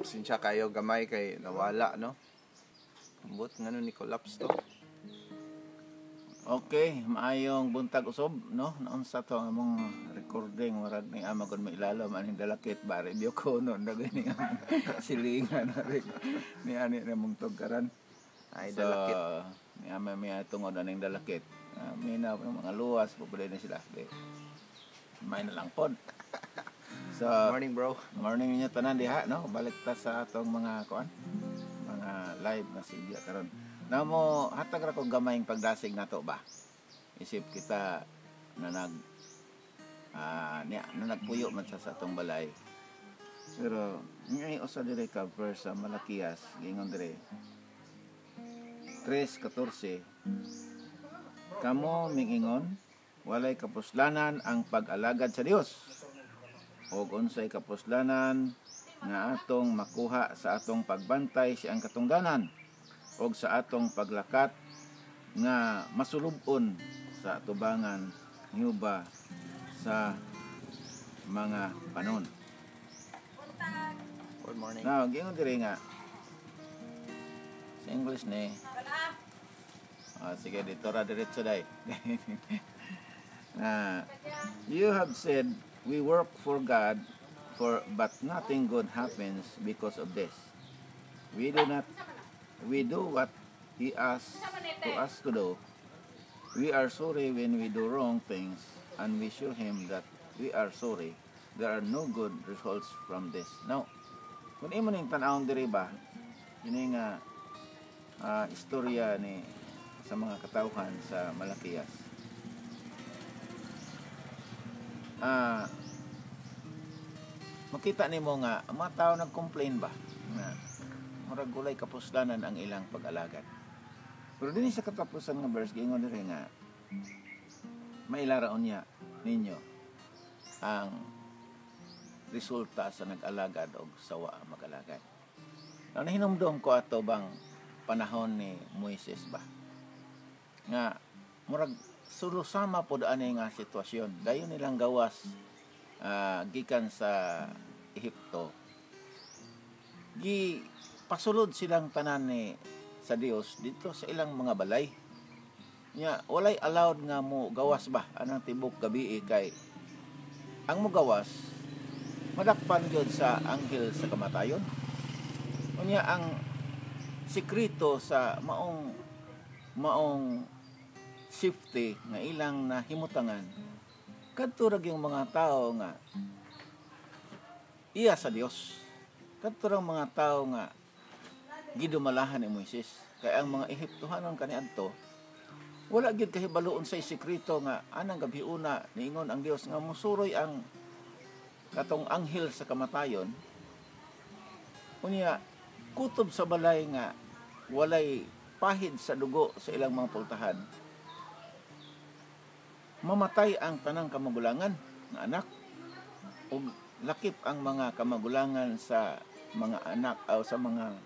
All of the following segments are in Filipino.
pasensya kayo gamay kay nawala no. Ambot ngano ni collapse to. Okay, maayong buntag usob no. Naunsa to ang among recording murag ni ama kon mailalom aning dalakit bari biyo ko no dagani ang silingan ni ani namong tugkaran. Ay So, dalakit. ni ama may tungod aning dalakit. May na mga luwas pupulay na sila. May na lang pod. So, Morning bro. morning ninyo tanan diha no. Balik ta sa atong mga kuan, mga live na silya karon. Namo hatag ra ko gamayng pagdasig nato ba. Isip kita na nagpuyo man sa atong balay. Pero ngay usa dire ka verse sa Malakias gingon dire 3:14. Kamo mingingon walay kapuslanan ang pag-alagad sa Dios. Og unsay kapuslanan nga atong makuha sa atong pagbantay siyang katungdanan og sa atong paglakat nga masulubon sa atubangan nyuba sa mga panon. Good morning. Now, gingon diri nga sa English ni sige dito ra diretso dai. You have said we work for God but nothing good happens because of this. We do what He asks to us to do. We are sorry when we do wrong things, and we show Him that we are sorry. There are no good results from this. Now, kung imo ning tan-awon diri ba, ini nga istorya ni sa mga katawhan sa Malakias. Makita nimo nga ang mga tao nag-complain ba nga murag gulay kapuslanan ang ilang pag-alagad. Pero dinhi sa katapusan nga verse gingon diri nga mailaraon niya ninyo ang resulta sa nag-alagad o sawa mag-alagad. Now, nahinumdum ko ato bang panahon ni Moises ba nga murag sulusama pod ani nga sitwasyon dayon nilang gawas gikan sa Ehipto. Pasulod silang tanan ni sa Dios dito sa ilang mga balay. Nya walay allowed nga mo gawas ba anang tibok gabi kay ang mo gawas madakpan gyud sa anghel sa kamatayon. Unya ang sikreto sa maong safety nga ilang nahimutangan kadto ra yung mga tao nga iya sa Dios. Kadto ra mga tao nga gidumalahan ni Moises. Kaya ang mga Ehiptohanon kaniadto wala gyud kahibaloon sa sikreto nga anang gabi una niingon ang Dios nga musuroy ang katong anghel sa kamatayon. Unya kutob sa balay nga walay pahid sa dugo sa ilang mga pultahan. Mamatay ang tanang kamagulangan nga anak ug lakip ang mga kamagulangan sa mga anak o sa mga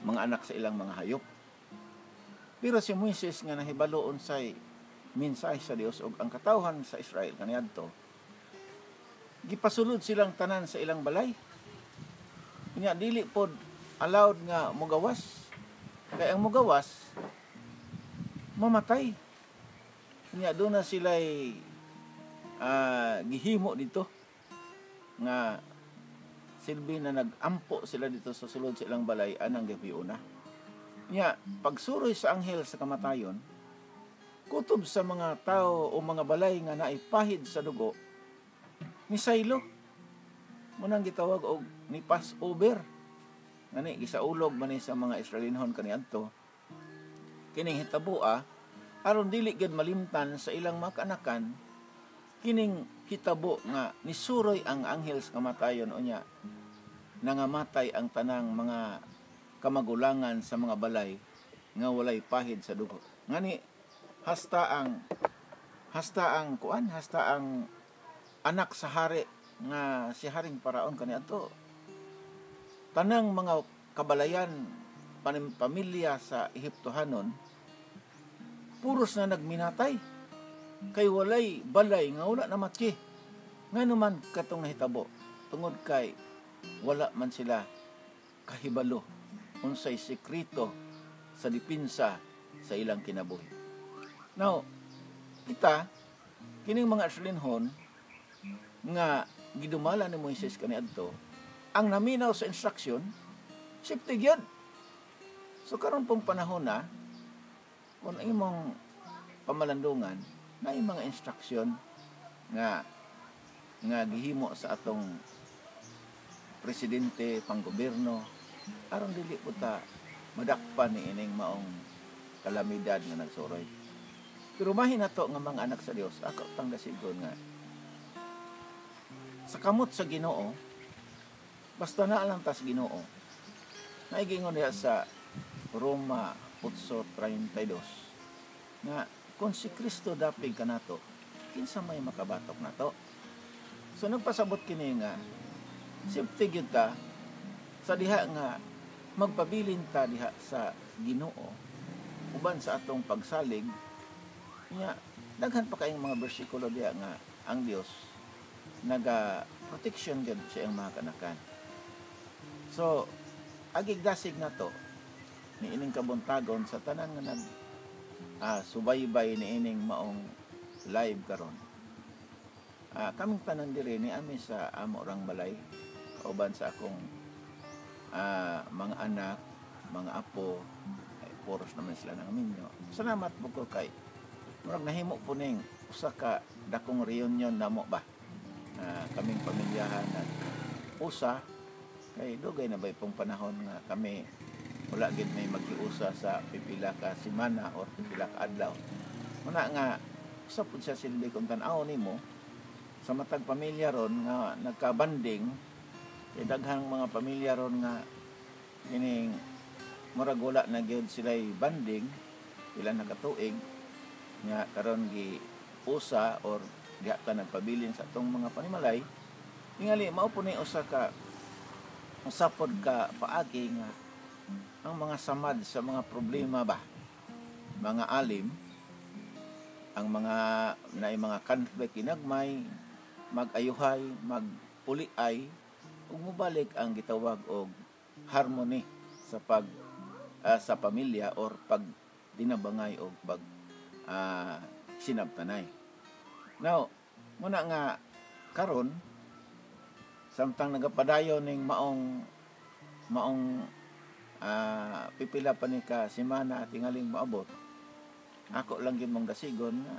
anak sa ilang mga hayop. Pero si Moises nga nahibalo unsay mensahe sa Dios ug ang katawhan sa Israel kaniadto gipasulod silang tanan sa ilang balay. Nya dili pod allowed nga mogawas. Kay ang mogawas mamatay. Nya doon na sila'y gihimo dito nga silbi na nag-ampo sila dito sa sulod sa ilang balay anang gabi una. Nya pagsuroy sa anghel sa kamatayon kutob sa mga tao o mga balay nga naipahid sa dugo ni Silo munang gitawag og ni Passover ngani gisaulog man ni sa mga Israelinhon kaniadto kining hitabo aron dili gid malimtan sa ilang mga kanakan kining hitabo nga nisuroy ang anghel sa kamatayon unya nangamatay ang tanang mga kamagulangan sa mga balay nga walay pahid sa dugo. Ngani hasta ang anak sa hari nga si Haring Paraon kaniadto. Tanang mga kabalayan pamilya sa Ehiptohanon puros na nagminatay kay walay balay nga wala na matki. Ngano man katong nahitabo tungod kay wala man sila kahibalo unsay sekreto sa dipinsa sa ilang kinabuhi. Now, kita kining mga Australianhon nga gidumala ni Moises kaniadto, ang naminaw sa instruction safety gyud. So karon pong panahon na kung imong pamalandungan na yung mga instruction nga gihimo sa atong presidente, panggobyerno, aron dili po ta madakpan ni ining maong kalamidad nga nagsuroy. Pero mahin na to nga mga anak sa Dios, ako tang dasigon nga sa kamot sa Ginoo, basta na lang tas Ginoo. Naigingon niya sa Roma 8:32 nga kung si Kristo dapig kanato, kinsa may makabatok nato. So nagpasabot kini nga safety gyud ta sa diha nga magpabilin ta diha sa Ginoo uban sa atong pagsalig nya daghan pa kayong mga bersikulo diha nga ang Dios naga protection gyud sa iyang mga kanakan. So agig dasig na to ni ining kabuntagon sa tanan nga nag subaybay ni ining maong live karon. Kaming tanan diri ni ami sa amo rang balay kauban sa akong mga anak, mga apo, ay puros naman sila ng minyo. Salamat po ko kay murag nahimo po ning usa ka dakong reunion namo ba. Kaming pamilyahan at usa kay dugay na bay pong panahon nga kami wala gid may maghiusa sa pipila ka semana or pipila ka adlaw. Muna nga usa pud siya silbi kung tan-aw nimo sa matag pamilya ron nga nagka-banding kay daghang mga pamilya ron nga kining murag wala na gyud sila'y banding ilan nakatuig nga karon gi usa or diha ta nagpabilin sa atong mga panimalay tingali mao po ni usapod ka paagi nga ang mga samad sa mga problema ba mga alim ang mga naay mga conflict inagmay magayuhay magpuliay ug mobalik ang gitawag og harmony sa sa pamilya or pag dinabangay og pag sinabtanay. Now, muna nga karon samtang nagapadayon ning maong pipila pa ni ka semana at tingaling maabot. Ako lang gyud mong dasigon nga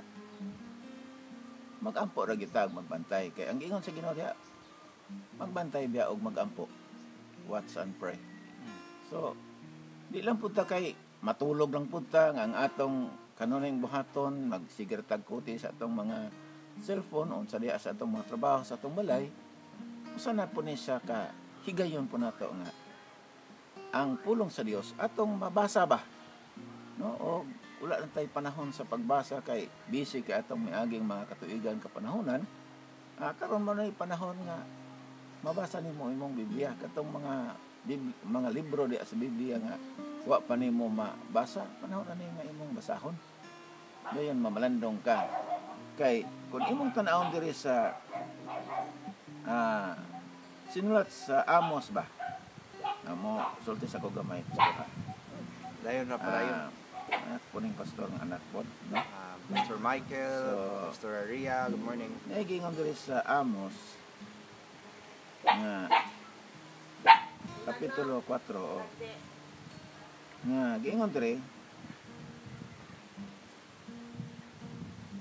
magampo ra gitag magbantay kay ang ingon sa Ginoo diha magbantay biya og magampo. Watch and pray. So, di lang punta kay matulog lang punta nga ang atong kanuning buhaton magsigartag kuti sa atong mga cellphone o sa diya sa atong mga trabaho sa atong balay. Usa na po ni siya ka higayon po nato nga ang pulong sa Dios atong mabasa ba, no? O wala lang tay panahon sa pagbasa kay busy kay atong miaging mga katuigan kapanahonan. Karon man ay panahon nga mabasa nimo imong Biblia katong mga libro di sa Biblia nga wa pa nimo mabasa panahon ani nga imong basahon. Dayon mamalandong ka kay kun imong tan-awon diri sa sinulat sa Amos ba. Amo sulti sa ko gamay sa Dayon na padayon. Kuning pastor ng anak po, no? Pastor Michael, Pastor Aria, good morning. Nagiingon diri sa Amos nga kapitulo 4 nga giingon diri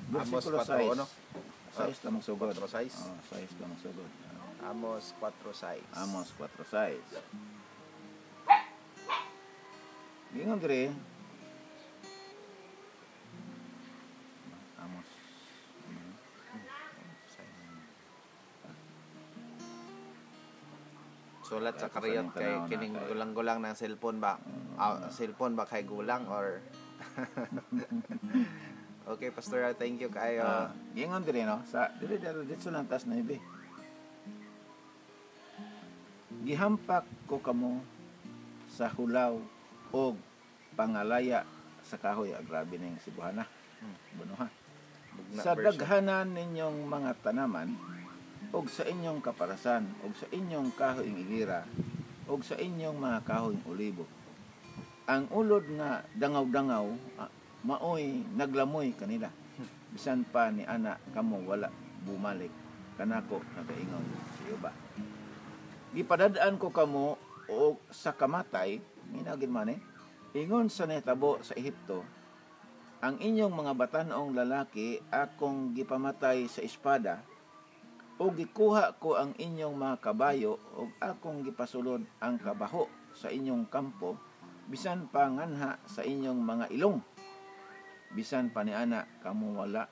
Amos versikulo 4 ano? 6 lamang sugod. 4:6. 6 lamang sugod. Amos 4:6. Amos 4:6. Giingon diri Amos Sulat sa kariyot kay kining gulang-gulang ng cellphone ba? Cellphone ba kay gulang or Okay, Pastor, thank you kayo. Giingon diri no sa diri dito lang tas na ibi. Gihampak ko kamo sa hulaw og pangalaya sa kahoy. Grabe na yung sibuhana. Bunuha. Sa daghanan ninyong mga tanaman og sa inyong kaparasan og sa inyong kahoy igira ug sa inyong mga kahoy olibo. Ang ulod nga dangaw-dangaw maoy naglamoy kanila. Bisan pa ni ana kamo wala bumalik kanako nagaingon siyo ba. Gipadadaan ko kamo o sa kamatay, minagin man ingon sa netabo sa Ehipto, ang inyong mga batan-ong lalaki akong gipamatay sa espada, o gikuha ko ang inyong mga kabayo, o akong gipasulod ang kabaho sa inyong kampo, bisan pa nganha sa inyong mga ilong. Bisan pa ni ana kamo wala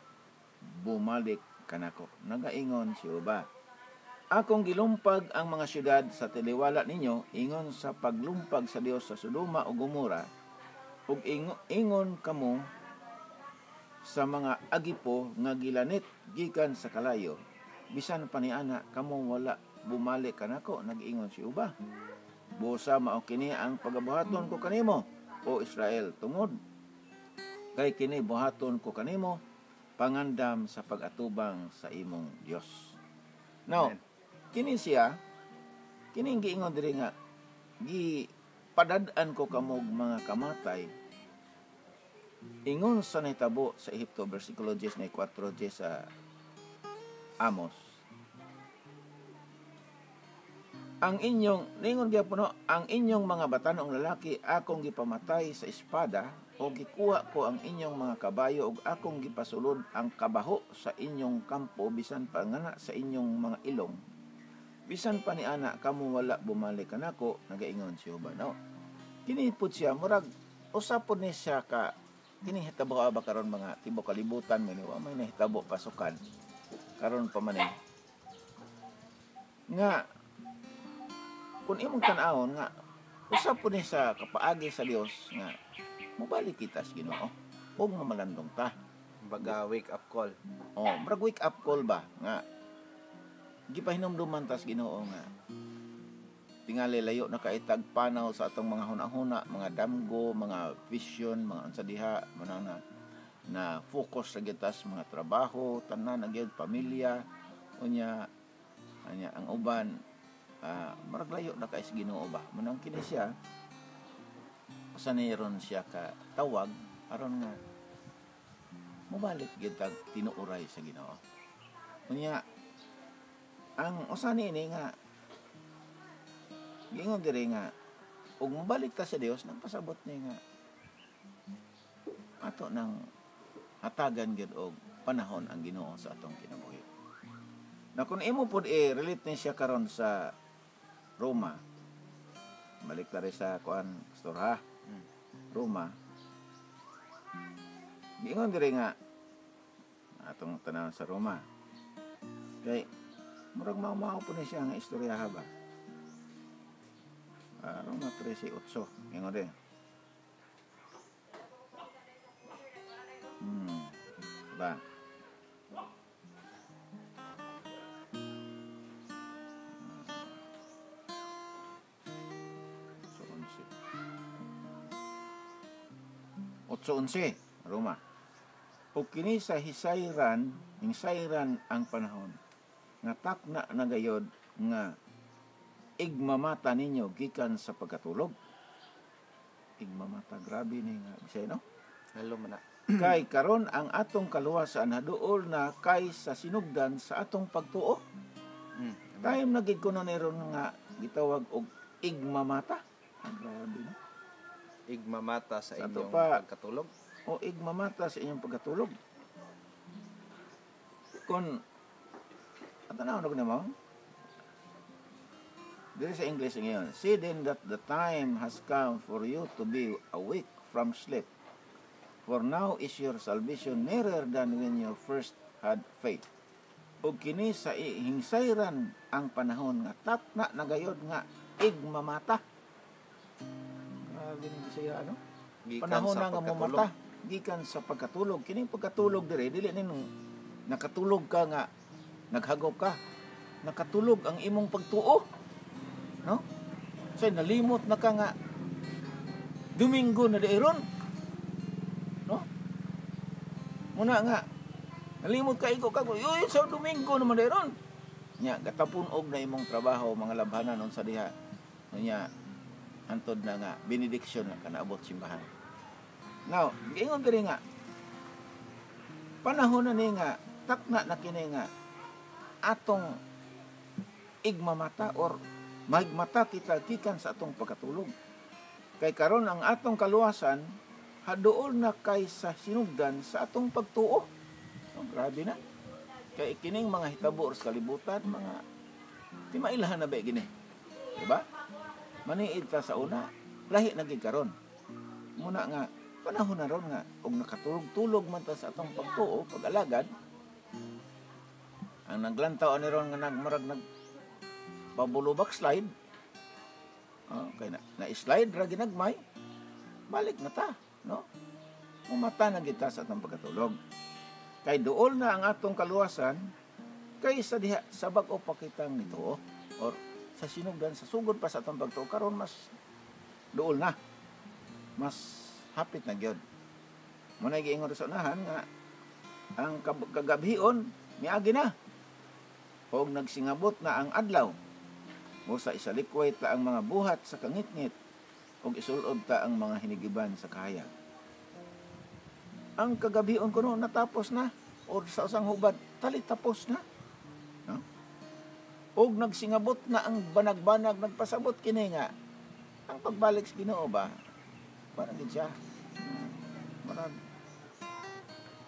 bumalik kanako. Nagaingon si Uba. Akong gilumpag ang mga syudad sa tiliwala ninyo, ingon sa paglumpag sa Dios sa Sodoma o Gomora, ug ingon kamo sa mga agipo nga gilanit gikan sa kalayo. Bisan pa ni ana kamo wala bumalik kanako, nag-ingon si Uba. Busa mao kini ang pagabuhaton ko kanimo, o Israel, tungod kay kini buhaton ko kanimo pangandam sa pagatubang sa imong Dios. Now, kini siya, kining giingon diri nga gipadad-an ko kamog mga kamatay. Ingon sa nahitabo sa Ehipto, versikulo 10 na 4 sa Amos. Ang inyong, ningon gyapon no, ang inyong mga batanong lalaki akong gipamatay sa espada, o gikuha ko ang inyong mga kabayo, ug akong gipasulod ang kabaho sa inyong kampo, bisan pa ngana sa inyong mga ilong. Bisan pa ni ana kamo wala bumalik kanako, nagaingon si Uba. No, kini pud siya murag usapon ni siya ka kini hitabo ba karon mga tibo kalibutan man wa may nahitabo pasukan karon pa man nga kung imong tan-awon nga usap po ni sa kapaagi sa Dios nga mobalik kita sa Ginoo ug mamalandong ta, baga wake up call. Murag wake up call ba nga gipahinumduman ta sa Ginoo nga tingali layo na kaitag panaw sa atong mga hunahuna, mga damgo, mga vision, mga unsa diha manang na focus sa gitas mga trabaho, tanan na gyud pamilya unya anya ang uban marag layo na kay sa Ginoo ba. Manang kini siya sanayron siya ka tawag aron nga mobalik gyud tag tinuoray sa Ginoo. Unya ang usani ini nga gingon diri nga ug mobalik ta sa Dios nagpasabot niya nga ato nang hatagan gyud og panahon ang Ginoo sa atong kinabuhi. Na kung imo pud relate ni siya karon sa Roma, balik ta sa kuan pastor ha. Roma. Gingon diri nga atong tanaw sa Roma. Kay murag mao pud ni siya nga istorya ba. Roma 13:8. Gingon din. Ba. So 11 Roma. O kini sa hisayran ang panahon nga takna na gayod nga igmamata ninyo gikan sa pagkatulog. Igmamata, grabe ni nga bisay no? Hello man na. Kay karon ang atong kaluwasan naduol na kay sa sinugdan sa atong pagtuo. Time na gid kuno niron nga gitawag og igmamata. Grabe no? Igmamata sa inyong pagkatulog. O igmamata sa inyong pagkatulog. Kung atanaw na mo. There is English ngayon. See then that the time has come for you to be awake from sleep. For now is your salvation nearer than when you first had faith. O kini sa hingsayran ang panahon nga takna nagayod nga igmamata. Grabe ni siya ano? Panahon na nga mamata gikan sa pagkatulog. Kining pagkatulog diri dili nino nakatulog ka nga naghagop ka. Nakatulog ang imong pagtuo. No? So nalimot na ka nga Domingo na dairon. No? Muna nga nalimot ka iko ka. Yoy sa Domingo naman dairon. Nya gatapon og na imong trabaho mga labhanan unsa diha. Nya antod na nga benediction na kanaabot simbahan. Now, giingon diri nga panahon na ni nga takna na kini nga atong igmamata or magmata kita gikan sa atong pagkatulog. Kay karon ang atong kaluwasan haduol na kay sa sinugdan sa atong pagtuo. So, grabe na. Kay kining mga hitabo sa kalibutan, mga di mailahan na ba gini. Diba? Maniid ta sa una, lahi na gid karon. Muna nga panahon na ron nga og nakatulog-tulog man ta sa atong pagtuo, pag-alagad. Ang naglantaw ni ron nga nagmarag pabulo backslide. Okay na slide ra ginagmay. Balik na ta, no? Umata na kita sa atong pagkatulog. Kay duol na ang atong kaluwasan kaysa diha sa bag-o pa kitang nituo or sa sinugdan sa sugod pa sa atong pagtuo karon mas duol na. Mas hapit na gyud. Mo na giingon sa unahan nga ang kagabhion miagi na. Og nagsingabot na ang adlaw. Mo sa isalikway ta ang mga buhat sa kangitngit og isulod ta ang mga hinigiban sa kahayag. Ang kagabion kuno natapos na or sa usang hubad tali tapos na, no? Og nagsingabot na ang banag-banag nagpasabot kini nga ang pagbalik sa Ginoo ba parang gid siya marag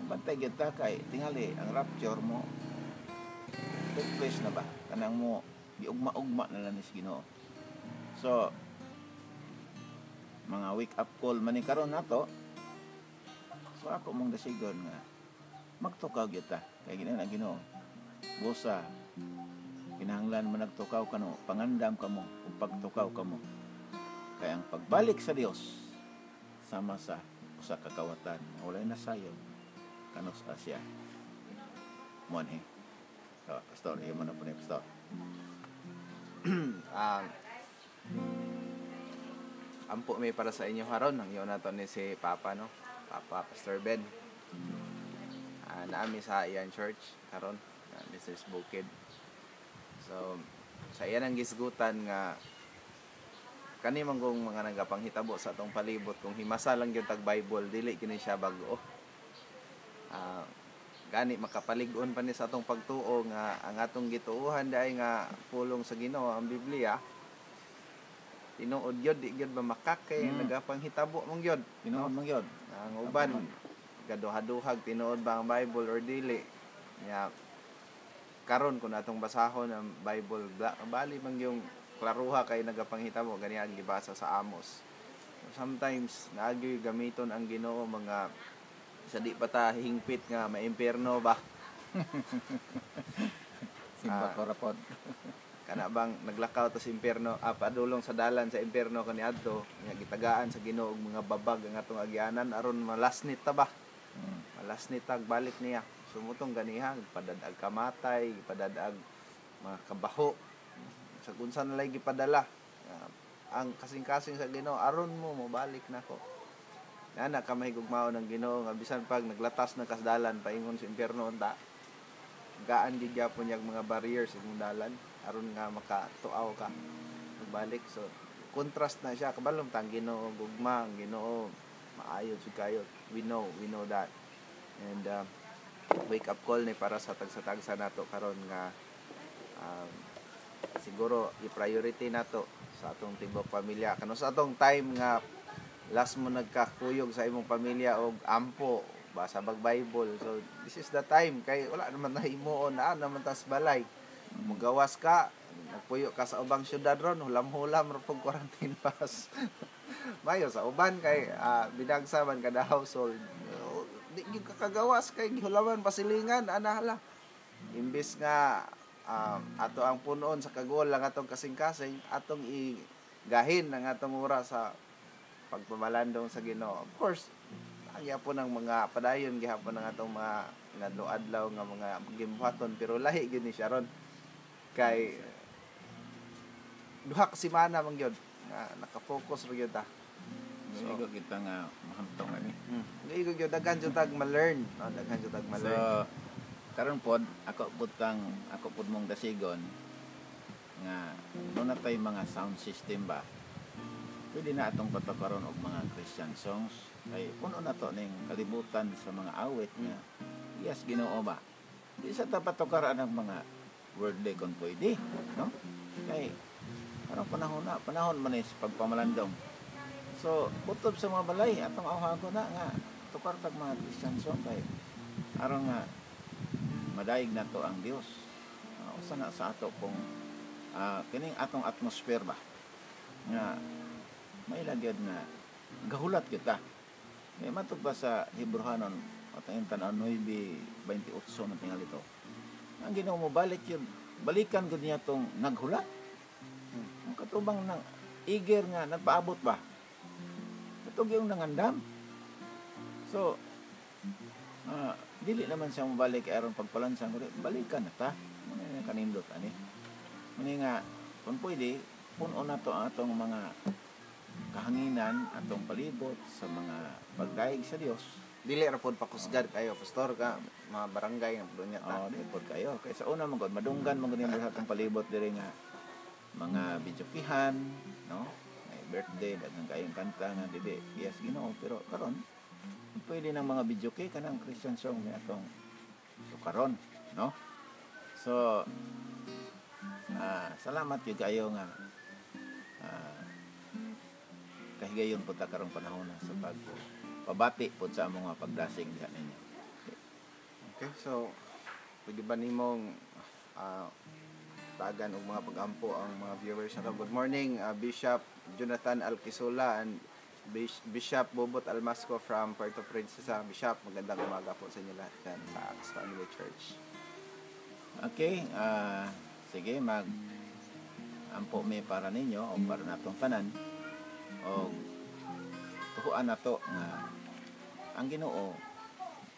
bantay gid ta kay tingali ang rapture mo take place na ba kanang mo giugma-ugma na lang ni Ginoo. So mga wake up call man ni karon nato. So ako mong dasigon nga magtukaw gyud ta kay gina na Ginoo. Busa kinahanglan man nagtukaw kano, pangandam kamo ug pagtukaw kamo. Kay ang pagbalik sa Dios sama sa usa ka kawatan walay nasayon kanos Asya. Monhe. So, pastor, iyo man na po ni pastor. Ampo may para sa inyo haron ang iyo nato ni si Papa, no? Papa Pastor Ben. Naami sa iyan church karon, Mrs. Bukid. So sa iyan ang gisgutan nga kani man kung mga nagapanghitabo sa atong palibot kung himasa lang gyud tag Bible dili kini siya bag-o. Gani makapalig-on pa ni sa atong pagtuo nga ang atong gituuhan daay nga pulong sa Ginoo ang Biblia. Tinuod gyud di gyud ba makakay nagapanghitabo mong gyud. Tinuod mong gyud. Ang uban gaduha-duhag tinuod ba ang Bible or dili. Nya karon kun atong basahon ang Bible bali man yung klaruha kay nagapanghitabo gani ang gibasa sa Amos. Sometimes naagyoy gamiton ang Ginoo mga sa di pa ta hingpit nga maimpierno ba. Simba korapod. Kana bang naglakaw ta sa impierno, padulong sa dalan sa impierno kaniadto, nga gitagaan sa Ginoo og mga babag ang atong agyanan aron malasnit ta ba. Malasnit tag balik niya. Sumutong ganiha padadag kamatay, padadag mga kabaho. Sa kunsa na lay gipadala. Ang kasing-kasing sa Ginoo aron mo mobalik nako. Ana ka mahigugmao ng Ginoo nga bisan pag naglatas na kasdalan paingon sa impierno unta. Gaan di gyapon yang mga barriers sa imong dalan aron nga makatuaw ka magbalik. So contrast na siya kabalom tang Ginoo gugma ang Ginoo maayo jud kayo. We know that. And wake up call ni para sa tagsa-tagsa nato karon nga siguro i-priority nato sa atong tibuok pamilya kano sa atong time nga last mo nagkakuyog sa imong pamilya og ampo basa bag Bible. So this is the time kay wala naman na himuon na naman tas balay. Mugawas ka, nagpuyo ka sa ubang syudad ron, hulam-hulam ra pug quarantine pass. Mayo sa uban kay binagsa man kada household. Di gyud ka kagawas kay gihulaman pasilingan anahala. Imbis nga ato ang punon sa kagol lang atong kasing-kasing, atong igahin ang atong oras sa pagpamalandong sa Ginoo. Of course, gihapon ang mga padayon, gihapon ang atong mga adlaw nga mga gimbuhaton, pero lahi gyud ni siya ron kay duha ka semana man gyud nga naka-focus ra gyud ta. So kita nga mahantong ani. Igo gyud daghan jud tag ma-learn, no? Daghan jud tag ma-learn. So karon pod ako pud mong dasigon nga no na tay mga sound system ba, pwede na atong patukaron og mga Christian songs kay puno na to ning kalibutan sa mga awit nga yes Ginoo ba, di sa ta patukaran ang mga worldly kung pwede, no? Kay parang panahon man is pagpamalandong. So kutob sa mga balay atong awhago na nga tukar tag mga Christian song kay aron nga madaig na to ang Dios. Usa na sa ato kung kining atong atmosphere ba nga may lagyad nga gahulat kita. May matug pa sa Hebrehanon atong tan 9:28 na tingali to. Ang Ginoo mo balikan gud niya tong naghulat. Ang katubang ng iger nga nagpaabot ba. Katug yung nangandam. So dili naman siya mabalik aron pagpalansang uri balikan na ta. Muna kanindot ani. Muna nga kung pwede puno na to ang atong mga kahanginan atong palibot sa mga pagdaig sa Dios. Dili ra pod pakusgad kayo pastor ka mga barangay nga pud nya ta. Dili pod kayo kay sa una man gud madunggan man gud yung atong palibot diri nga mga videopihan, no? May birthday daghang kayong kanta nga dili yes Ginoo pero karon pwede ng mga videoke kanang Christian song ni atong karon, no? So salamat gyud kayo nga kahigayon po ta karong panahon sa pabati po sa among mga pagdasing diha ninyo. Okay, so pwede ba nimong tagan og mga pagampo ang mga viewers nato. Good morning, Bishop Jonathan Alquisula and Bishop Bobot Almasco from Puerto Princesa. Bishop, magandang umaga po sa inyo lahat yan sa Acts Family Church. Okay, sige ampo may para ninyo o para natong tanan o tuhuan nato nga ang Ginoo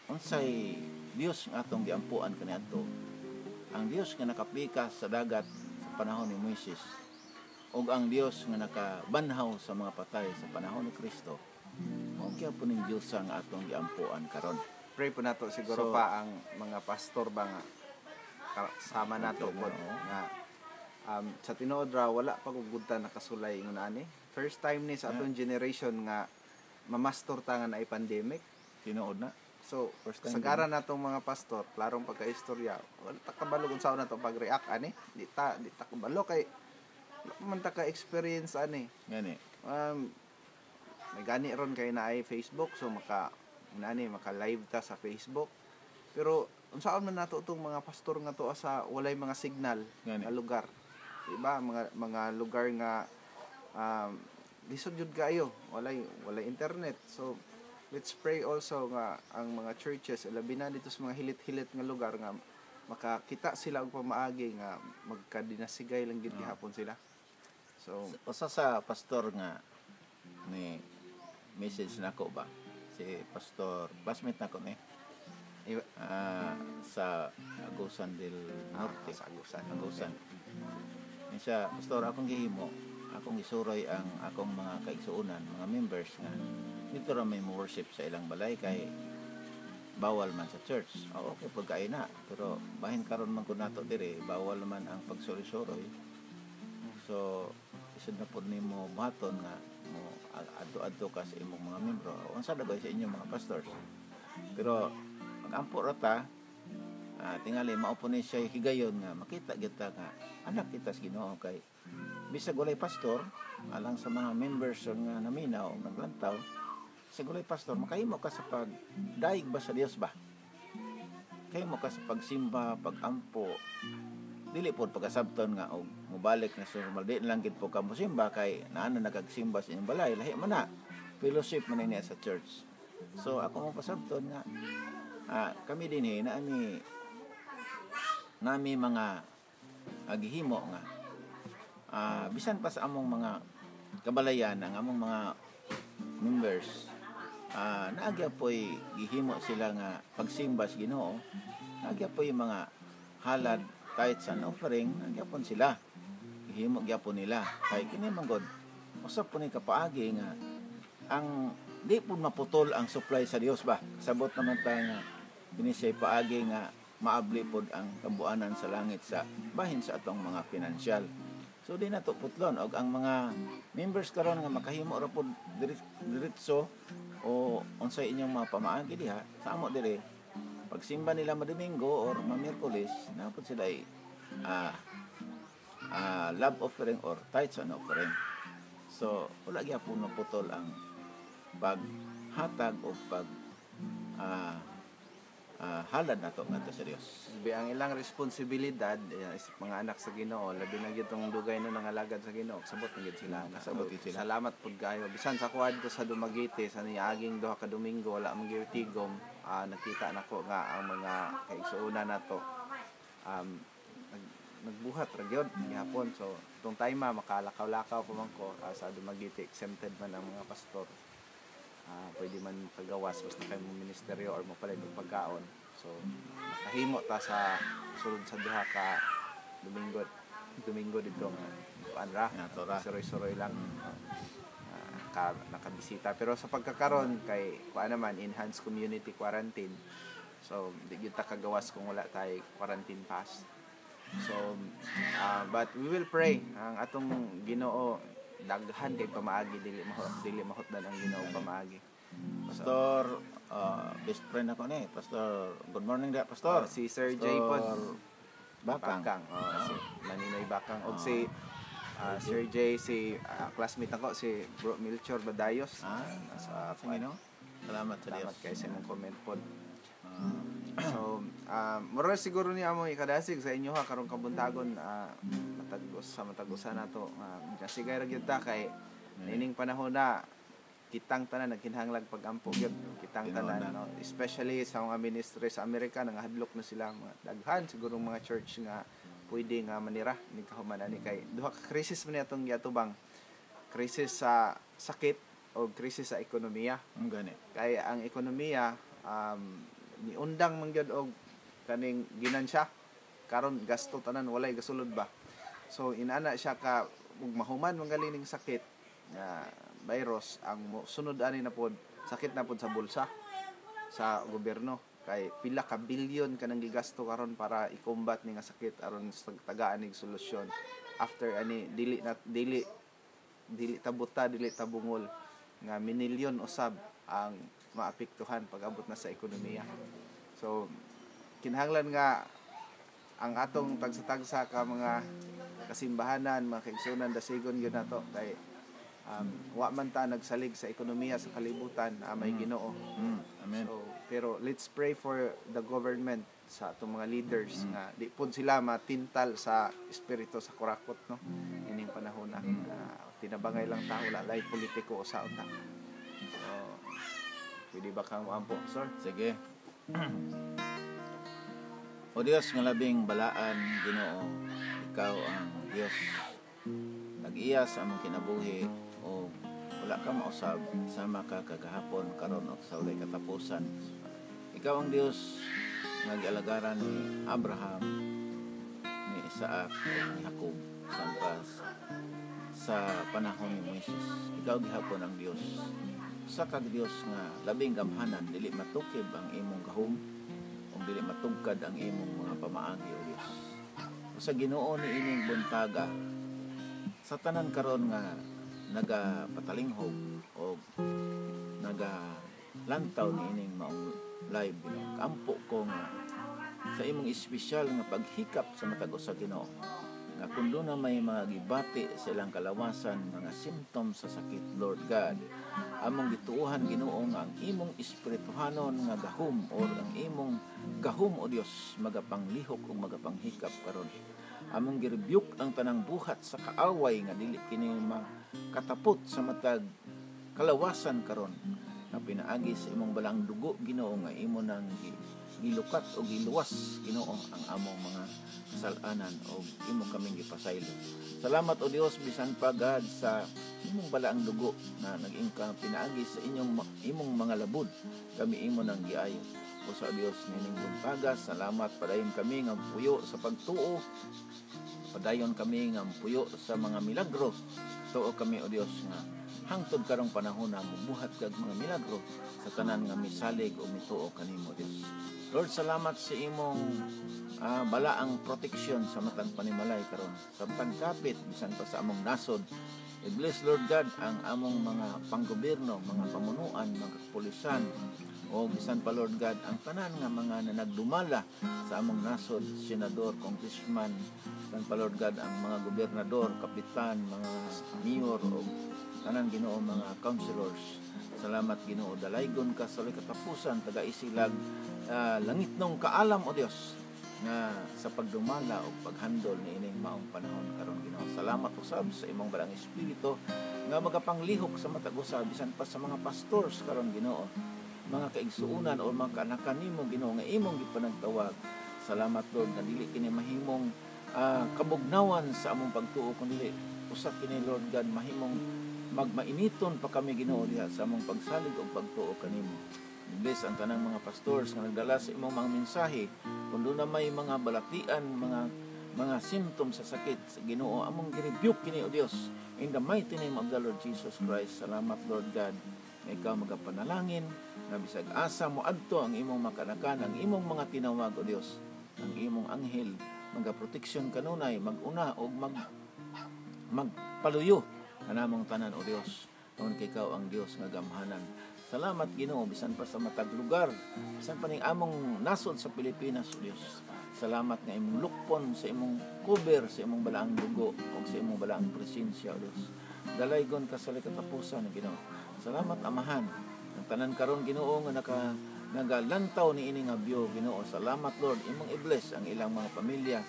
unsay Dios nga atong giampuan kaniadto, ang Dios nga nakapikas sa dagat sa panahon ni Moises ug ang Dios nga nakabanhaw sa mga patay sa panahon ni Kristo, mao gyapon ning Dios nga atong giampuan karon. Pray po nato siguro pa ang mga pastor ba nga sama nato po nga sa tinuod ra wala pa gugudta nakasulay ingon ani. First time ni sa atong generation nga mamastor ta nga naay pandemic. Tinuod na. So, sagara na tong mga pastor, klarong pagka-istorya, wala ta kabalo kung saan na to pag-react ani. Di ta kabalo kay man ta ka-experience ani. Gani. May gani ron kay naay Facebook, so maka-live ta sa Facebook. Pero unsaon man nato tong mga pastor nga to sa walay mga signal na lugar. Diba mga lugar nga lisod jud kayo, walay internet. So let's pray also nga ang mga churches labi na dito sa mga hilit-hilit nga lugar nga makakita sila og pamaagi nga magkadinasigay lang gid gihapon sila. So usa sa pastor nga ni message nako ba si pastor classmate nako ni sa Agusan del Norte, sa Agusan. Siya, pastor, akong gihimo, akong isuroy ang akong mga kaigsuunan, mga members nga dito ra may worship sa ilang balay kay bawal man sa church. Okay pud kay na, pero bahin karon man kun nato dire bawal man ang pagsuroy-suroy. So isud na pud nimo buhaton nga mo adto-adto ka sa imong mga membro. Unsa dagay sa inyong mga pastors. Pero pag-ampo ra ta tingali maupo ni siya higayon nga makita kita nga anak kita sa Ginoo kay bisag walay pastor alang sa mga members nga naminaw naglantaw sa walay pastor makahimo ka sa pagdaig ba sa Dios ba, kahimo ka sa pagsimba pag-ampo dili pod pagkasabton nga og mobalik na sa normal di lang gid po ka mosimba kay naano nagagsimba sa inyong balay lahi man na fellowship man niya sa church. So ako mo pasabton nga kami din nami mga agihimo nga bisan pa sa among mga kabalayan ang among mga members naagya po'y gihimo sila nga pagsimba sa Ginoo, naagya po'y mga halad tithes and offering, naagya pon sila gihimo gyapon nila kay kini manggod usap po ni kapaagi nga ang di po maputol ang supply sa Dios ba, sabot naman tayo nga kini siya paagi nga maabli pod ang kabuanan sa langit sa bahin sa atong mga financial. So di na to putlon og ang mga members karon nga makahimo ra pud diretso o unsay inyong mga pamaagi diha sa amo dire pagsimba nila Domingo or Miyerkules na pud sila ay love offering or tithes and offering. So wala gyapon putol ang paghatag o pag halad nato ngadto sa Dios. Ang ilang responsibilidad is mga anak sa Ginoo, labi na gitong dugay no nangalagad sa Ginoo, sabot na gid sila. Sabot gid sila. Salamat pud kayo. Bisan sa kuad ko sa Dumaguete sa niaging duha ka Domingo wala man gyud tigom, nakita nako nga ang mga kaigsuuna nato nagbuhat ra gyud gihapon. So tong time makalakaw-lakaw pa man ko sa Dumaguete, exempted man ang mga pastor. Pwede man pagawas basta kay mo ministeryo or mo palit og pagkaon. So nakahimo ta sa sulod sa duha ka Domingo dito nga suroy-suroy lang nakabisita. Pero sa pagkakaron kay kuan naman enhanced community quarantine. So di gyud ta kagawas kung wala tay quarantine pass. So but we will pray ang atong Ginoo daghan kay pamaagi dili mahotdan ang Ginoo pamaagi. Pastor best friend ako ni Pastor. Good morning da Pastor. Si Sir J pod Bakang. Si Maninoy Bakang og si Sir J si classmate ako si Bro Milchor Badayos. Sa Ginoo. Salamat sa Dios. Salamat kay sa imong comment pod. So mura siguro ni amo ikadasig sa inyo karong kabuntagon matagusan nato sigay ra gyud ta kay nining panahon na kitang tanan nagkinahanglag pagampo gyud kitang tanan no, especially sa mga ministry sa Amerika nangahadlok na sila mga daghan siguro mga church nga pwede nga manira ni kahuman ani kay duha ka krisis man atong giatubang, krisis sa sakit o krisis sa ekonomiya. Gani Kay ang ekonomiya niundang man gyud og kaning ginansya karon gasto tanan walay gasulod ba. So inana siya ka ug mahuman mangalining sakit nga virus ang sunod ani na pod sakit na pod sa bulsa sa gobyerno kay pila ka bilyon kanang gigasto karon para i-combat ni nga sakit aron tagaan ning solusyon after ani dili tabuta dili tabungol nga minilyon usab ang maapektuhan pag-abot na sa ekonomiya. So kinahanglan nga ang atong tagsa-tagsa ka mga kasimbahanan, mga kaigsunan dasigon gyud nato kay wa man ta nagsalig sa ekonomiya sa kalibutan may Ginoo. Amen. So pero let's pray for the government sa atong mga leaders nga di pud sila matintal sa espiritu sa kurakot no ining panahon na tinabangay lang ta wala lay politiko sa uta. So pwede ba kang moampo, sir? Sige. O Dios nga labing balaan Ginoo, ikaw ang Dios nag-iya sa among kinabuhi o wala ka mausab sama ka kagahapon karon og sa walay katapusan. Ikaw ang Dios nga gialagaran ni Abraham, ni Isaac ug ni Jacob sa panahon ni Moises. Ikaw gihapon ang Dios. Sa kag Dios nga labing gamhanan dili matukib ang imong gahom o dili matugkad ang imong mga pamaagi o Dios. Sa Ginoo ni ining buntaga sa tanan karon nga nagapatalinghob o nagalantaw ni ining maong live kampo ko nga sa imong espesyal nga paghikap sa matag usa Ginoo nga kun do na may mga gibati sa ilang kalawasan mga symptoms sa sakit Lord God among gituohan Ginoo nga ang imong espirituhanon nga gahom or ang imong gahom o Dios magapanglihok o magapanghikap karon among girebuke ang tanang buhat sa kaaway nga dili kini makatapot sa matag kalawasan karon nga pinaagi sa imong balang dugo Ginoo nga imo nang gilukat o giluwas Ginoo ang among mga kasalanan o imo kaming gipasaylo. Salamat o Dios bisan pa God sa imong balaang dugo na nag-ingkang pinaagi sa imong mga labod kami imo nang giayo. O sa Dios nining buntaga salamat padayon kami nga puyo sa pagtuo padayon kami nga puyo sa mga milagro. Tuo kami o Dios nga hangtod karong panahon na mubuhat kag mga milagro sa tanan nga misalig o mituo kanimo Dios. Lord, salamat sa imong balaang proteksyon sa matang panimalay karon. Samtang kapit bisan pa sa among nasod. I-bless Lord God ang among mga panggobyerno, mga pamunuan, mga kapulisan, o bisan pa Lord God ang tanan nga mga nanagdumala sa among nasod, senador, congressman, bisan pa Lord God ang mga gobernador, kapitan, mga mayor o tanan Ginoo mga councilors. Salamat Ginoo, dalaygon ka sa katapusan taga-isilag langit nung kaalam o Dios nga sa pagdumala o paghandol ni ining maong panahon karon Ginoo. Salamat usab sa imong balang espiritu nga magapanglihok sa matag usab bisan pa sa mga pastors karon Ginoo, mga kaigsuunan o mga kanakan nimo Ginoo nga imong gipanagtawag. Salamat Lord nga dili kini mahimong kabugnawan sa among pagtuo kundi usa kini Lord God mahimong magmainiton pa kami Ginoo diha sa among pagsalig o pagtuo kanimo. Bless ang tanang mga pastors nga nagdala sa imong mga mensahe kung doon na may mga balatian, mga symptoms sa sakit sa Ginoo, among gi-rebuke kini o Dios in the mighty name of the Lord Jesus Christ. Salamat Lord God nga ikaw magapanalangin na bisag asa mo adto ang imong makanakan, ang imong mga tinawag o Dios, ang imong anghel magaproteksyon kanunay, maguna o magpaluyo kanamong tanan o Dios. Noon kay ikaw ang Dios nga gamhanan. Salamat Ginoo bisan pa sa matag lugar, bisan pa ning among nasod sa Pilipinas o Dios. Salamat nga imong lukpon sa imong cover sa imong balaang dugo o sa imong balaang presensya o Dios. Dalaygon ka sa katapusan Ginoo. Salamat Amahan. Ang tanan karon Ginoo nga nagalantaw ni ini nga biyo Ginoo. Salamat Lord, imong i-bless ang ilang mga pamilya,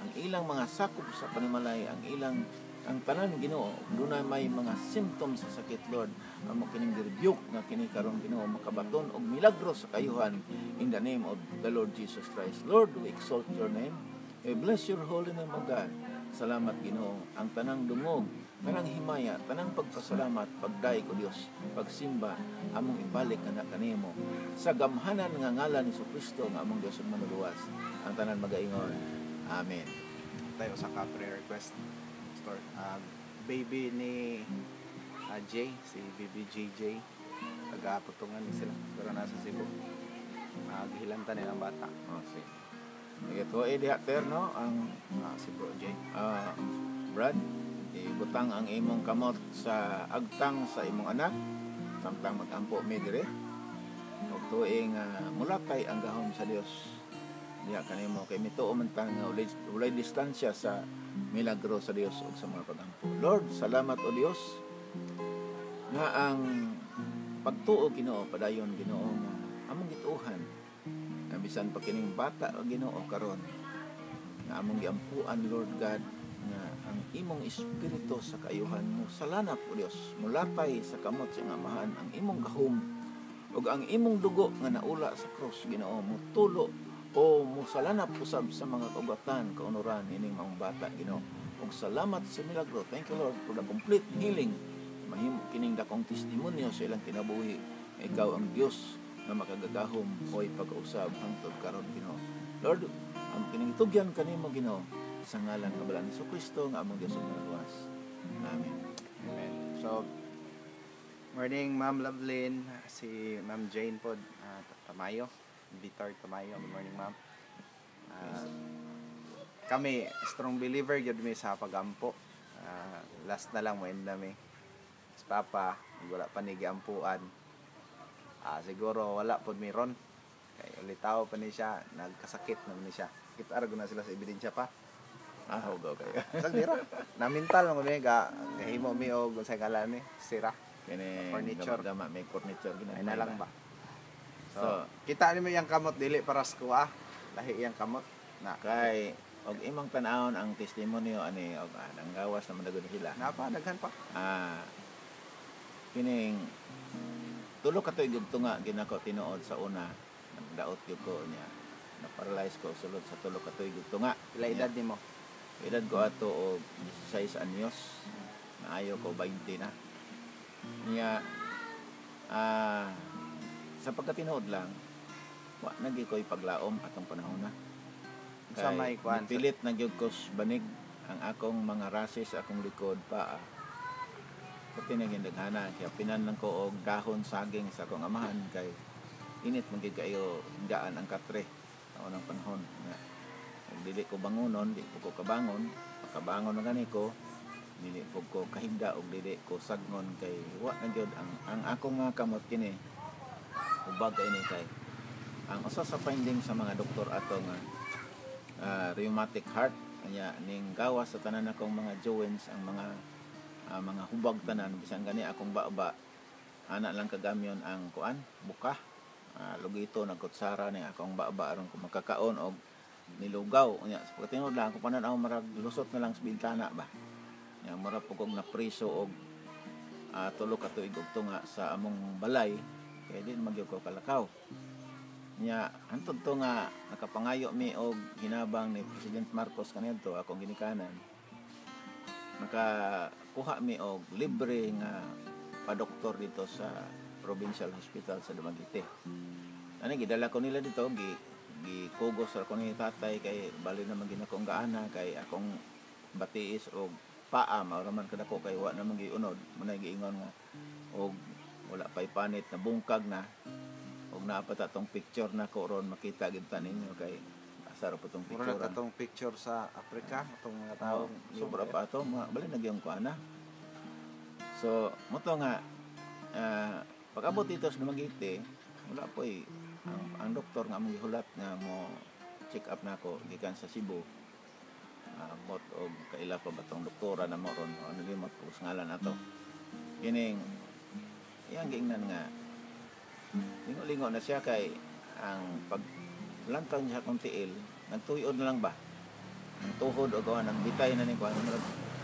ang ilang mga sakop sa panimalay, ang tanan Ginoo, doon na may mga symptoms sa sakit Lord, amo kining rebuke nga kini karon Ginoo makabaton og milagro sa kayuhan in the name of the Lord Jesus Christ. Lord, we exalt your name. We bless your holy name, O God. Salamat Ginoo, ang tanang dungog, tanang himaya, tanang pagpasalamat, pagdaig o Dios, pagsimba among ibalik kana kanimo sa gamhanan nga ngalan ni Kristo nga among Dios ug manuluwas. Ang tanan magaingon. Amen. Tayo sa prayer request. Baby ni Jay, si baby JJ, nag-aaputungan ni sila pero nasa Cebu. Gihilanta nilang bata. Sige. Ito diha terno ang Si Bro Jay. Brad, ibutang ang imong kamot sa agtang sa imong anak samtang magampo mi dire. Ug tuig mulatay ang gahom sa Dios. Diha kanimo kay mituo man ta nga ulay distansya sa milagro sa Dios ug sa mga pagampo. Lord, salamat o Dios nga ang pagtuo Ginoo padayon Ginoo nga among gituohan na bisan pa kining bata o Ginoo karon nga among giampuan Lord God nga ang imong espiritu sa kaayuhan mo salanap o Dios mulatay sa kamot sa Amahan ang imong gahom ug ang imong dugo nga naula sa krus Ginoo mo tulo o musalanap usab sa mga kaugatan, kaunuran ining mga bata Ginoo. Ug salamat sa milagro. Thank you Lord for the complete healing. Mahimo kining dakong testimonyo sa ilang kinabuhi. Ikaw ang Dios nga makagagahom oy pag-usab hangtod karon Ginoo. Lord, ang kining tugyan kanimo Ginoo sa ngalan nga bala ni Kristo nga among Dios ug manuluwas. Amen. Amen. So, morning Ma'am Lovelyn, si Ma'am Jane pod, Tamayo. Vitor Tamayo, good morning ma'am. Kami strong believer gyud mi sa pagampo. Last na lang mo end nami. Si Papa wala pa ni giampuan. Siguro wala pod mi ron. Kay ulitaw pa ni siya, nagkasakit naman ni siya. Kita ra na sila sa ebidensya pa. Ugaw kayo. Sa dira. Na mental mo mi gahimo mi og sa kalan ni sira. Kini Furniture. Gama may furniture Ay na lang ba. So, kita ni mo yung kamot dili para sa kuha. Lahi yung kamot na kay og imong tan-awon ang testimonyo ani og nanggawas naman dagod sila. napa daghan pa. Kining tulo ka tuig tunga ginako tinuod sa una nagdaot gyud ko niya na paralyze ko sulod sa tulo ka tuig tunga. Pila edad nimo? Edad ko ato og 16 anyos. Naayo ko 20 na. Niya sa pagkatinood lang wa nagi ko'y paglaom atong panahon na Sa may kwan pilit na gyud ko banig ang akong mga rases akong likod paa pati na gindaghana kaya pinanang ko og dahon saging sa akong amahan kay init man gid kayo gaan ang katre sa unang panahon nga kung dili ko bangonon di ko kabangon makabangon na gani ko dili po ko kahigda og dili ko sagnon kay wa na gyud ang akong mga kamot kini ubag ini kay ang usa sa finding sa mga doktor ato nga rheumatic heart anya ning gawas sa tanan akong mga joints ang mga hubag tanan bisan gani akong baba ana lang kagamyon ang kuan buka lugito nagkutsara ni akong baba aron ko makakaon og nilugaw nya sa pagtingod lang ko panan ako marag lusot na lang sa bintana ba nya marag pugog na priso og tulo ka tuig og tunga sa among balay kay di magyud ko kalakaw nya hantod to nga nakapangayo mi og hinabang ni President Marcos kanadto akong ginikanan nakakuha mi og libre nga pa-doktor dito sa Provincial Hospital sa Dumaguete. Ani gidala ko nila dito gikugos ko ni tatay kay bali naman ginakong gaana kay akong batiis og paa mao man kadako kay wa naman giunod manay giingon nga og wala pay panit na bungkag na og naapat atong picture na ko ron makita gid ta ninyo kay asar po tong picture. Mura katong picture sa Africa, atong mga tao. Sobra pa ito, bali nagyang ko ana. So, mo to nga, pag-abot dito sa Dumaguete, wala po ang doktor nga mong gihulat nga mo check up na ako, gikan sa Cebu. Mot og kaila pa ba tong doktora na mo ron, ano limot po sa ngalan ato. Kining, iyang giingnan nga, lingo-lingo na siya kay ang paglantaw niya kung tiil, nagtuyod na lang ba? Ang tuhod o gawa ng bitay na ni kuan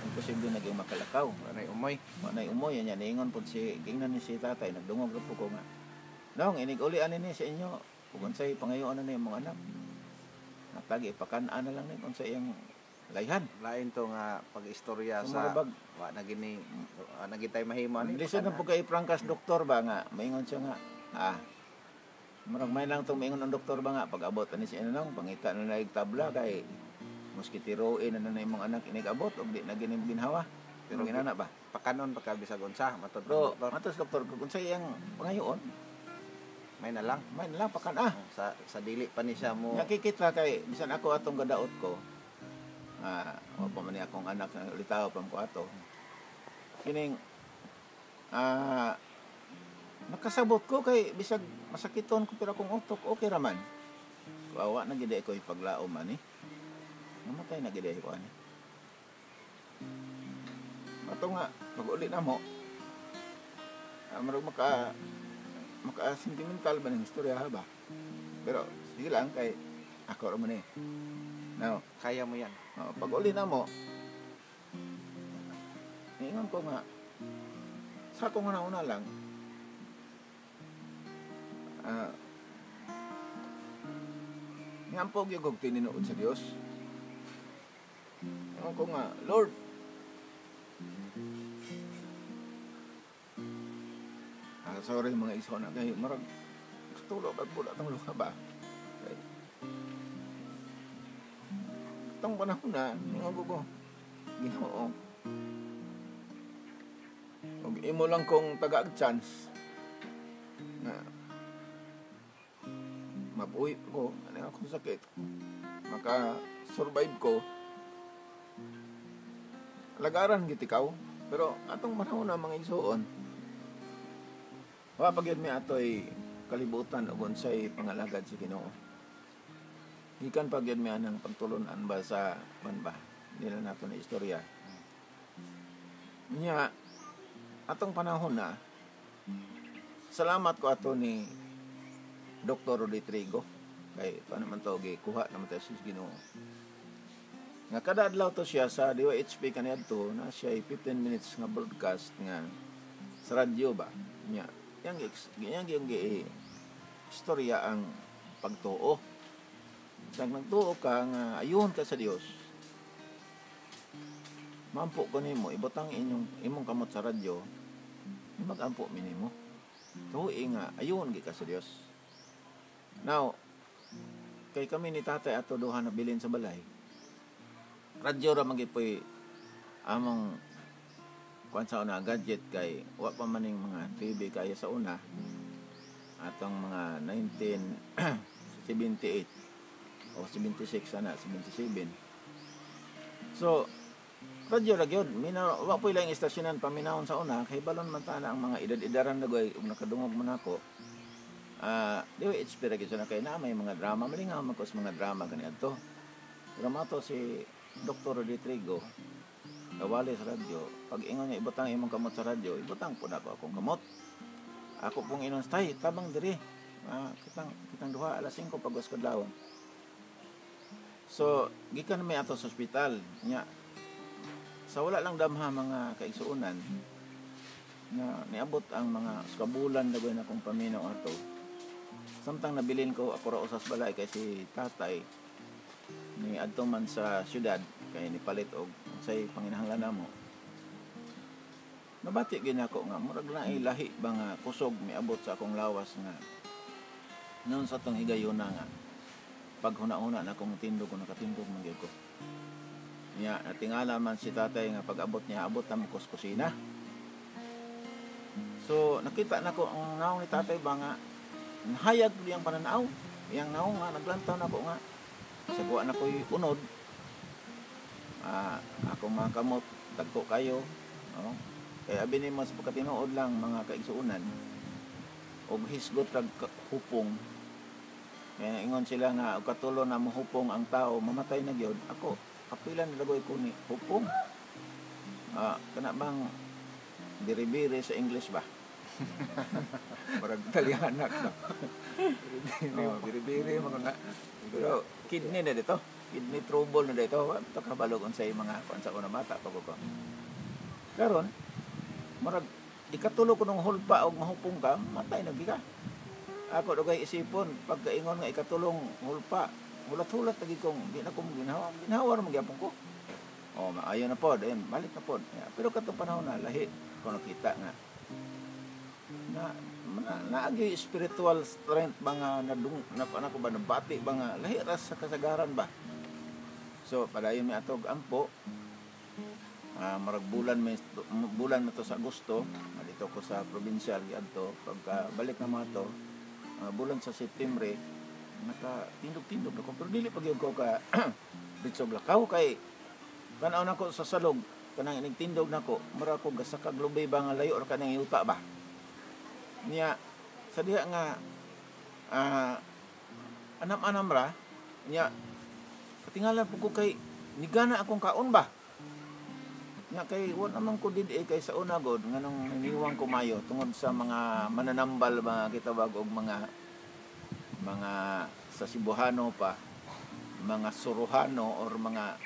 imposible na gyud makalakaw. Wanay umoy. Wanay umoy nya niingon pud si gingnan ni si tatay nagdungog ra po ko nga. Nong inig-uli ani ni sa inyo ug unsay pangayoon na ni mga anak. Natagi pakan-an na lang ni unsay iyang layhan. Lain to nga pag-istorya So, sa marabag. wa na gini nagitay mahimo ani. Listen na po kay Prangkas doktor ba nga maingon siya nga murag may lang tong maingon ang doktor ba nga pag-abot ani si ano pangita na naig tabla kay moskitiroin na na imong anak inig-abot og di na ginim ginhawa. Pero ginana ba? Pakanon pagka bisag unsa matod Pero doktor. matos doktor kung unsay iyang pangayoon May na lang may lang pakan sa dili pa ni siya mo. nakikita kay bisan ako atong gadaot ko o pa man ni akong anak na ulitaw pa ko ato kining nakasabot ko kay bisag masakiton ko pero akong utok okay raman kawawa na gid ko ipaglaom ani namatay na gid ko ani ato nga pag-uli na mo marag maka sentimental ba ng istorya ha ba pero sige lang kay ako raman now Kaya mo yan. pag uli na mo ingon ko nga sa akong una lang ngampog yung kong tininood sa Diyos ingon ko nga Lord sorry mga iso na kay marag tulo ba pula tong luha ba kay tong panahon na ingon ko Ginoo og imo lang kong tagaag chance na mabuhi ko ano akong sakit maka survive ko lagaran gid ikaw pero atong panahon na mga igsoon wa pagyud mi atoy kalibutan og unsay pangalagad si Ginoo gikan pagyud mi anang pagtulon-an ba sa man ba nila nato na istorya nya atong panahon na salamat ko ato ni Dr. Rudy Trigo kay paano man to gikuha naman tayo sa Ginoo nga kada adlaw to siya sa DOHP kaniadto na siya 15 minutes nga broadcast nga sa radyo ba nya yang istorya ang pagtuo sang nagtuo ka nga ayon ka sa Dios mampo ko nimo ibutang imong kamot sa radyo magampo minimo tuoy nga ayon gi ka sa Dios now kay kami ni tatay ato duha na bilin sa balay radyo ra magipoy among kuan sa una gadget kay wa pa maning mga TV kaya sa una atong mga 1978 o 76 ana 77. So radyo ra gyud wa po ilang istasyonan paminawon sa una kay balon man ta na ang mga edad-edaran na goy ug nakadungog man ako. Diwa experience gyud na kay na may mga drama malingaw man ko sa mga drama kaniadto. Pero mato si Dr. Rodrigo nawali sa radyo. Pag ingon niya ibutang imong kamot sa radyo, ibutang po na ako akong kamot. Ako pong inon tay tabang diri. Kitang duha alas 5 pagwas kadlawon. So gikan may ato sa ospital nya sa wala lang damha mga kaigsuonan na niabot ang mga kabulan na na akong paminaw ato. Samtang nabilin ko ako ra usas balay kay si tatay ni adto man sa syudad kay nipalit og say panginahanglan namo. Nabati gyud ako nga murag na lahi ba nga kusog miabot sa akong lawas nga noon sa tong higayuna nga paghuna-una na akong tindog ko nakatindog man gyud ko. Nya natingala man si tatay nga pag-abot niya abot ta mo kusina. So nakita nako ang naong ni tatay ba nga nahayag liyang pananaw. Iyang naong nga naglantaw nako nga sagwa na ko'y unod. Ako mga kamot dagko kayo, no? Kaya abi ni mas pagkatinuod lang mga kaigsuonan og hisgot kag hupong. Kaya ingon sila nga og katulo na mohupong ang tao mamatay na gyud. Ako kapilan na dagoy ko ni hupong. Kana bang biribiri sa English ba? Parang Italianak na. Biribiri mga pero kidney na dito. Kidney trouble na dito. Ito kabalog unsay mga kuan sa una mata pa ko. Karon murag ikatulo ko nung hulpa og mahupong ka, matay na gika. Ako dugay isipon pagkaingon nga ikatulong hulpa, hulat-hulat lagi kong di na ko ginawa ra magyapon ko. Maayo na pod, balik na pod. Pero katong panahon na lahi ko nakita nga naagi spiritual strength mga ko ba nabati ba nga lahi ra sa kasagaran ba. So padayon mi atog ampo marag bulan na to sa Agosto dito ko sa probinsya giadto pagka balik na mga to bulan sa September naka tindog-tindog ako pero dili pag ko ka dito lakaw kay tanaw nako sa salog kanang nagtindog nako mura ko gasakag lubay ba nga layo or kanang yuta ba niya sa diha nga anam-anam ra niya katingalan po ko kay nigana akong kaon ba niya kay wala naman ko did kay sa una god nganong niwang ko mayo tungod sa mga mananambal mga kitawag og mga sa Cebuano pa mga Suruhano or mga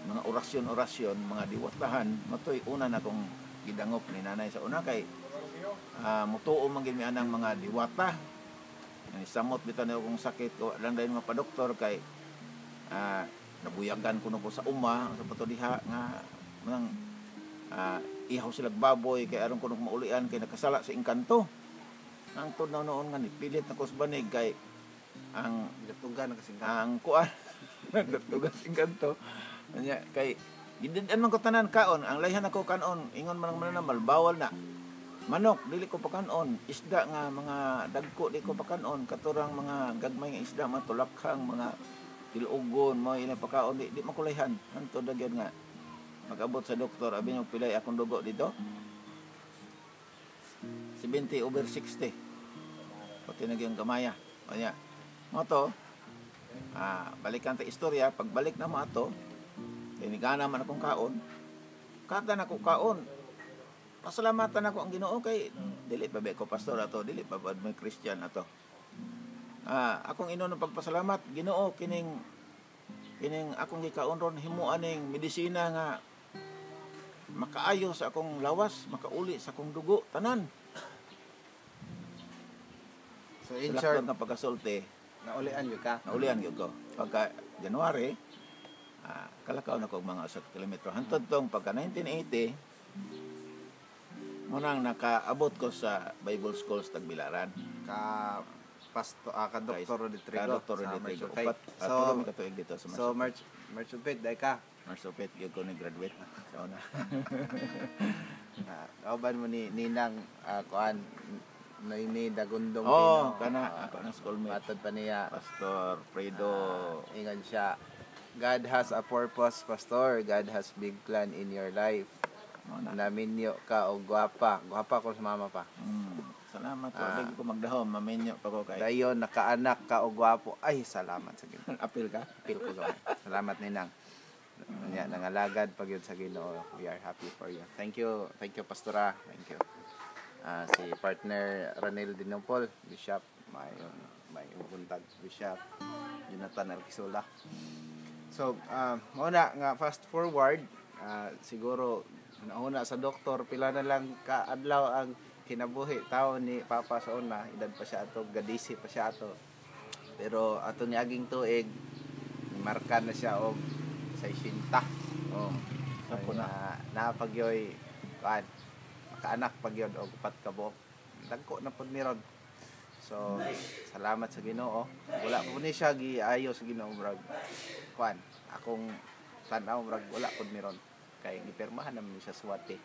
mga orasyon mga diwatahan matoy una na kong gidangop ni nanay sa una kay mutuo man gid mi anang mga diwata samot bitan akong sakit ko lang dayon mga pa-doktor kay nabuyagan ko na ko sa uma sa pato diha nga nang ihaw sila baboy kay aron ko nung maulian kay nakasala sa engkanto ang tunaw noon nga nipilit na ko sa banig kay ang gatugan kasing ang kuan gatugan sing kanto nya kay gidin man ko tanan kaon ang layhan ako kanon ingon man mananambal bawal na manok dili ko pakanon isda nga mga dagko di ko pakanon katurang mga gagmay nga isda matulakhang mga tilugon mo ina pakaon di makulayhan anto dagyan nga magabot sa doktor abi nyo pilay akong dugo dito 70/60 pati nagyang kamaya kanya mo to balikan ta istorya pagbalik na mo ato tinigana man akong kaon kata na ko kaon pasalamatan ako ang Ginoo kay dili pa ba ko pastor ato dili pa ba may Christian ato akong inon pagpasalamat Ginoo kining akong gikaon ron himuan ning medisina nga makaayo sa akong lawas makauli sa akong dugo tanan so in short nga pagkasulti naulian gyud ko pagka January kalakaw na ko mga 1 kilometro hantod tong pagka 1980 munang nakaabot ko sa Bible School sa Tagbilaran ka Dr. Rodrigo Dr. Rodrigo so katuig dito sa March of Faith dai ka Marsupit gyud ko ni graduate sa una. Kauban mo ni Ninang kuan ni Dagundong Oh, Pino. kana ako na schoolmate. Matod pa niya. Pastor Fredo. Ingon siya. God has a purpose, Pastor. God has big plan in your life. Naminyo ka o gwapa. Gwapa ko sa mama pa. Salamat po. Lagi ko magdahom. Maminyo pa ko kay. Dayon, nakaanak ka o gwapo. Ay, salamat sa Ginoo. Apil ka? Apil ko gawin. Salamat Ninang. Nangalagad pag yun sa Ginoo. We are happy for you. Thank you, Pastora. Thank you. Si partner Ranel Dinopol, Bishop, may buntag Bishop Jonathan Alquisula. So, muna nga fast forward, siguro nauna sa doktor, pila na lang kaadlaw ang kinabuhi tao ni Papa sa una, edad pa siya ato, gadisi pa siya ato. Pero ato ni aging tuig, marka na siya og 60. Oh. Sapo na pagyoy kuan kaanak pagyod og 4 ka buok. Dagko na pud ni Rod. So, salamat sa Ginoo. Wala po ni siya giayo sa Ginoo brag. Kuan, akong tan-aw brag wala pud ni Rod. Kay gipirmahan naman siya suwati.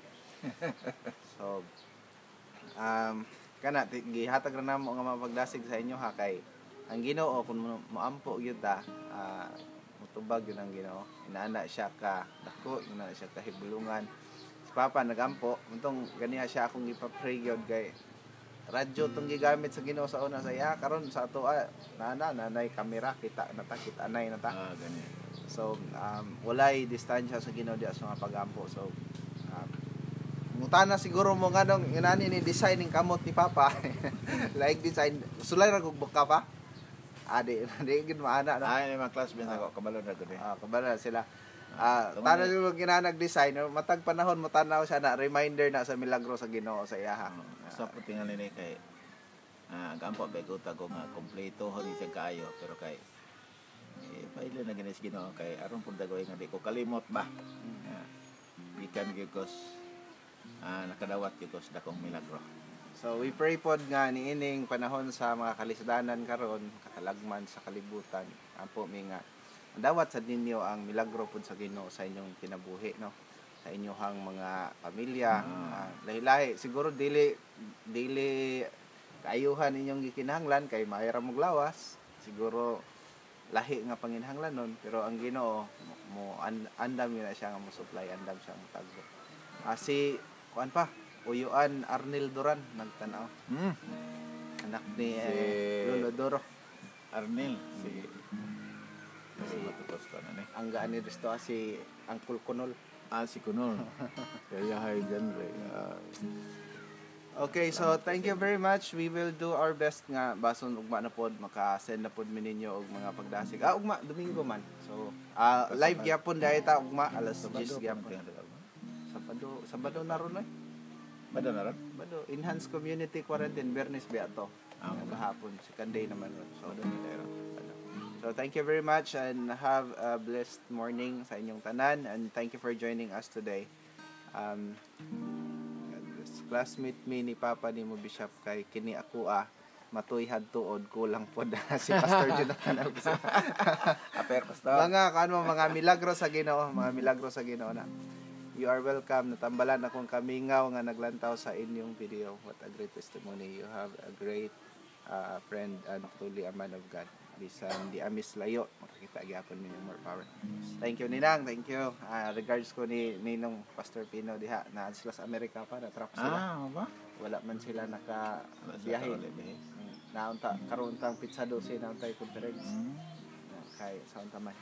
So, kana gihatag ra namo nga mapagdasig sa inyo ha kay ang Ginoo kung moampo gyud ta, mutubag yun ang Ginoo. Inaana siya ka dako, inaana siya ka hibulungan. Papa nagampo untong ganiha siya akong ipapray gyud kay radyo tong gigamit sa Ginoo sa una sa iya karon sa ato nanay kamera kita anay na ta. Gani. So walay distansya sa Ginoo diha sa mga pagampo. So mutana siguro mo nganong inani ni design ning kamot ni Papa. Like design sulay ra kog buka pa. Di gid maana no. Ay mga classmates ako kabalo na gud. Kabalo sila. Tanan yung ginanag design, matag panahon mo tanaw siya na reminder na sa milagro sa Ginoo sa iyaha. Sa putingan ni kay gampo ba ko tago nga kompleto ho ni siya kaayo pero kay paila na ginis Ginoo kay aron pud dagoy nga di ko kalimot ba. Bikan gyud kos nakadawat gyud kos dakong milagro. So we pray pod nga niining panahon sa mga kalisdanan karon, katalagman sa kalibutan. Ampo mi nga dawat sa ninyo ang milagro pod sa Ginoo sa inyong kinabuhi no, sa inyohang mga pamilya. Lahi-lahi siguro dili kaayuhan inyong gikinahanglan kay mahira mong lawas, siguro lahi nga panginahanglan nun, pero ang Ginoo mo andam yun na siya nga mo supply, andam siya ang tagbo. Si kuan pa Uyuan Arnel Duran nagtanaw. Anak ni Lolo Doro. Arnel si matupos ko na ni. Ang gaan ni Risto si Uncle Kunol. Si Kunol. Kaya hay dyan Okay, so thank you very much. We will do our best nga bason ugma na pod maka-send na pod mi ninyo og mga pagdasig. Ugma Domingo man. So live gyapon dahil ta ugma alas 10 gyapon. Sabado na ron oy. Bado na ron? Bado enhanced community quarantine Bernes beato. Gahapon second day naman ron. So So thank you very much and have a blessed morning sa inyong tanan and thank you for joining us today. Classmate mi ni Papa ni mo Bishop kay kini ako matuy hadtuod kulang pod si Pastor Jonathan Alquisula. Aper pastor. Mga milagro sa Ginoo, na. You are welcome. Natambalan akong kamingaw nga naglantaw sa inyong video. What a great testimony. You have a great friend and truly a man of God. Bisan di amis layo, makakita gyapon ninyo more power. Thank you Ninang, thank you. Regards ko ni Ninong Pastor Pino diha na sila sa Amerika pa, na-trap sila. Ba? Wala man sila biyahe. Naunta karon tang pizza 12 na untay conference. Kay sa unta man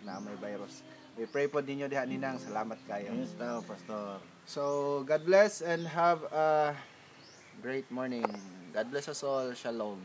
na may virus. We pray po ninyo diha Ninang. Salamat kayo. Yes daw, Pastor. So, God bless and have a great morning. God bless us all. Shalom.